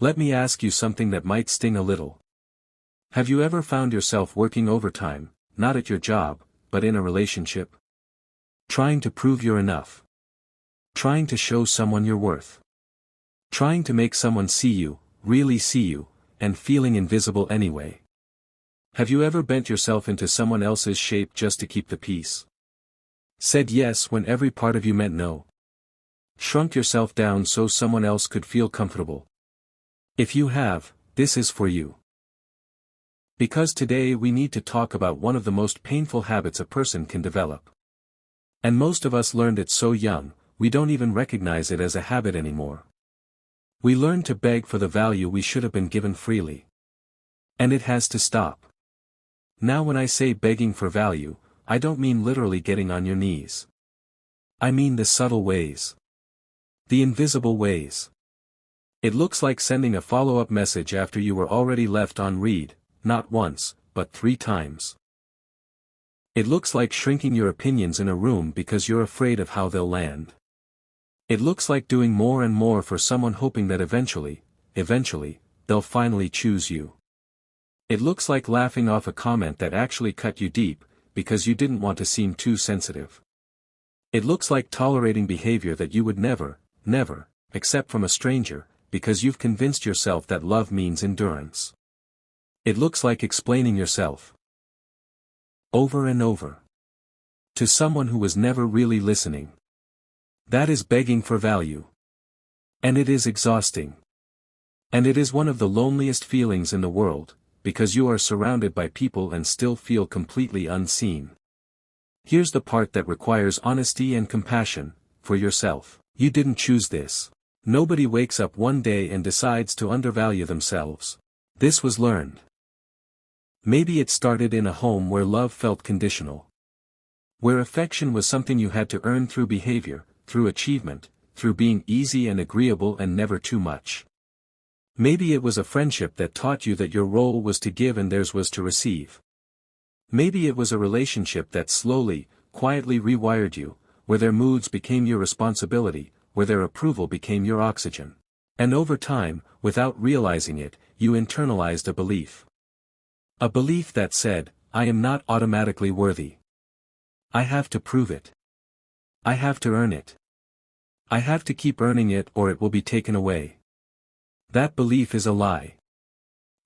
Let me ask you something that might sting a little. Have you ever found yourself working overtime, not at your job, but in a relationship? Trying to prove you're enough. Trying to show someone your worth. Trying to make someone see you, really see you, and feeling invisible anyway. Have you ever bent yourself into someone else's shape just to keep the peace? Said yes when every part of you meant no. Shrunk yourself down so someone else could feel comfortable. If you have, this is for you. Because today we need to talk about one of the most painful habits a person can develop. And most of us learned it so young, we don't even recognize it as a habit anymore. We learned to beg for the value we should have been given freely. And it has to stop. Now when I say begging for value, I don't mean literally getting on your knees. I mean the subtle ways. The invisible ways. It looks like sending a follow-up message after you were already left on read, not once, but 3 times. It looks like shrinking your opinions in a room because you're afraid of how they'll land. It looks like doing more and more for someone hoping that eventually, they'll finally choose you. It looks like laughing off a comment that actually cut you deep, because you didn't want to seem too sensitive. It looks like tolerating behavior that you would never, accept from a stranger, because you've convinced yourself that love means endurance. It looks like explaining yourself over and over to someone who was never really listening. That is begging for value. And it is exhausting. And it is one of the loneliest feelings in the world, because you are surrounded by people and still feel completely unseen. Here's the part that requires honesty and compassion, for yourself. You didn't choose this. Nobody wakes up one day and decides to undervalue themselves. This was learned. Maybe it started in a home where love felt conditional. Where affection was something you had to earn through behavior, through achievement, through being easy and agreeable and never too much. Maybe it was a friendship that taught you that your role was to give and theirs was to receive. Maybe it was a relationship that slowly, quietly rewired you, where their moods became your responsibility, where their approval became your oxygen. And over time, without realizing it, you internalized a belief. A belief that said, I am not automatically worthy. I have to prove it. I have to earn it. I have to keep earning it or it will be taken away. That belief is a lie.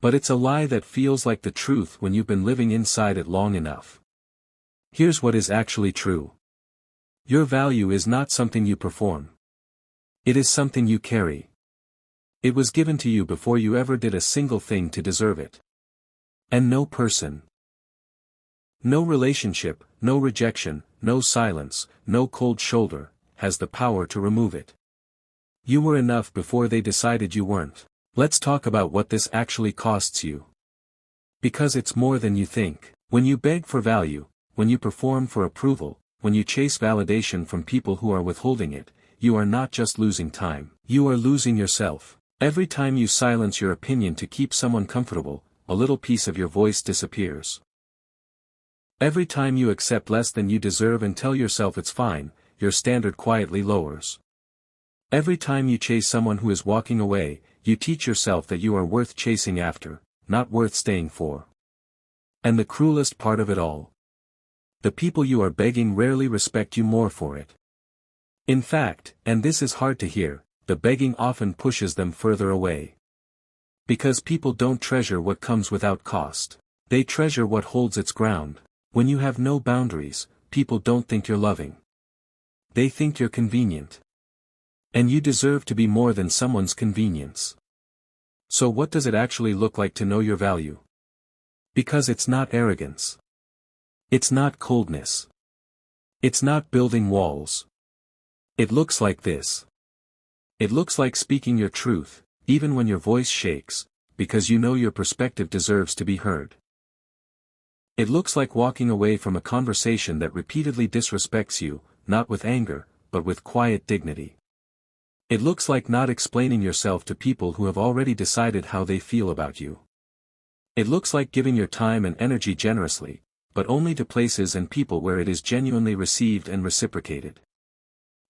But it's a lie that feels like the truth when you've been living inside it long enough. Here's what is actually true. Your value is not something you perform. It is something you carry. It was given to you before you ever did a single thing to deserve it. And no person, no relationship, no rejection, no silence, no cold shoulder, has the power to remove it. You were enough before they decided you weren't. Let's talk about what this actually costs you. Because it's more than you think. When you beg for value, when you perform for approval, when you chase validation from people who are withholding it, you are not just losing time, you are losing yourself. Every time you silence your opinion to keep someone comfortable, a little piece of your voice disappears. Every time you accept less than you deserve and tell yourself it's fine, your standard quietly lowers. Every time you chase someone who is walking away, you teach yourself that you are worth chasing after, not worth staying for. And the cruelest part of it all. The people you are begging rarely respect you more for it. In fact, and this is hard to hear, the begging often pushes them further away. Because people don't treasure what comes without cost. They treasure what holds its ground. When you have no boundaries, people don't think you're loving. They think you're convenient. And you deserve to be more than someone's convenience. So what does it actually look like to know your value? Because it's not arrogance. It's not coldness. It's not building walls. It looks like this. It looks like speaking your truth, even when your voice shakes, because you know your perspective deserves to be heard. It looks like walking away from a conversation that repeatedly disrespects you, not with anger, but with quiet dignity. It looks like not explaining yourself to people who have already decided how they feel about you. It looks like giving your time and energy generously, but only to places and people where it is genuinely received and reciprocated.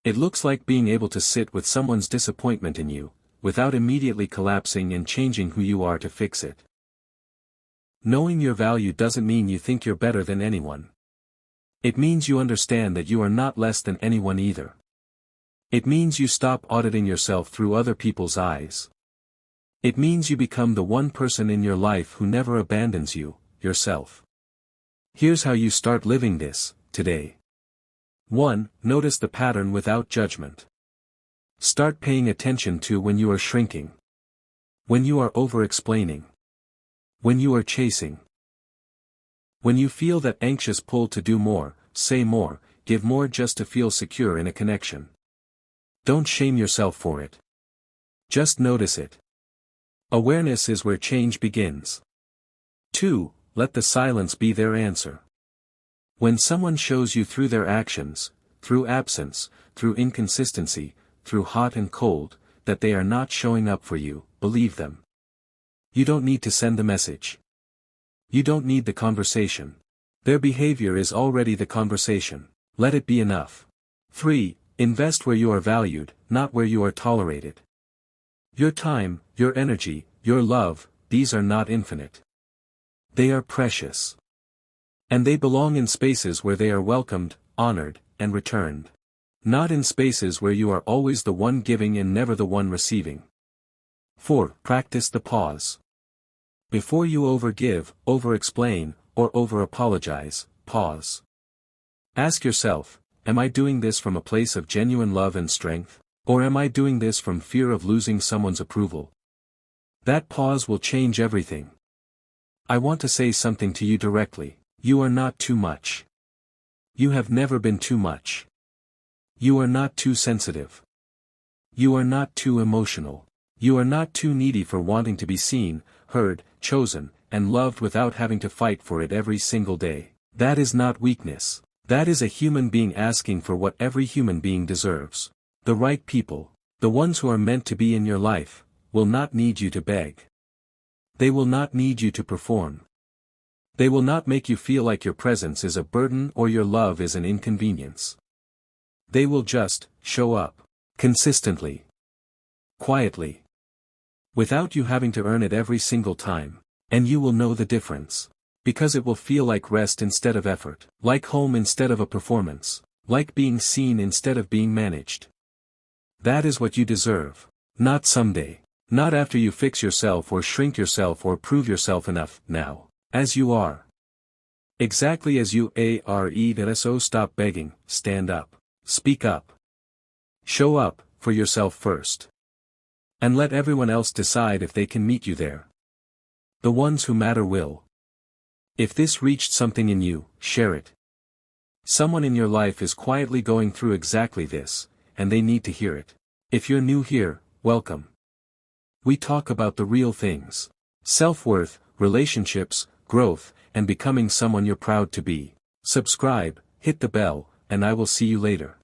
It looks like being able to sit with someone's disappointment in you, without immediately collapsing and changing who you are to fix it. Knowing your value doesn't mean you think you're better than anyone. It means you understand that you are not less than anyone either. It means you stop auditing yourself through other people's eyes. It means you become the one person in your life who never abandons you, yourself. Here's how you start living this, today. 1. Notice the pattern without judgment. Start paying attention to when you are shrinking. When you are over-explaining. When you are chasing. When you feel that anxious pull to do more, say more, give more just to feel secure in a connection. Don't shame yourself for it. Just notice it. Awareness is where change begins. 2. Let the silence be their answer. When someone shows you through their actions, through absence, through inconsistency, through hot and cold, that they are not showing up for you, believe them. You don't need to send the message. You don't need the conversation. Their behavior is already the conversation. Let it be enough. 3. Invest where you are valued, not where you are tolerated. Your time, your energy, your love, these are not infinite. They are precious. And they belong in spaces where they are welcomed, honored, and returned. Not in spaces where you are always the one giving and never the one receiving. 4. Practice the pause. Before you overgive, over-explain, or over-apologize, pause. Ask yourself, am I doing this from a place of genuine love and strength, or am I doing this from fear of losing someone's approval? That pause will change everything. I want to say something to you directly. You are not too much. You have never been too much. You are not too sensitive. You are not too emotional. You are not too needy for wanting to be seen, heard, chosen, and loved without having to fight for it every single day. That is not weakness. That is a human being asking for what every human being deserves. The right people, the ones who are meant to be in your life, will not need you to beg. They will not need you to perform. They will not make you feel like your presence is a burden or your love is an inconvenience. They will just show up. Consistently. Quietly. Without you having to earn it every single time. And you will know the difference. Because it will feel like rest instead of effort. Like home instead of a performance. Like being seen instead of being managed. That is what you deserve. Not someday. Not after you fix yourself or shrink yourself or prove yourself enough. Now. As you are. Exactly as you are. So stop begging, stand up. Speak up. Show up, for yourself first. And let everyone else decide if they can meet you there. The ones who matter will. If this reached something in you, share it. Someone in your life is quietly going through exactly this, and they need to hear it. If you're new here, welcome. We talk about the real things. Self-worth, relationships, growth, and becoming someone you're proud to be. Subscribe, hit the bell, and I will see you later.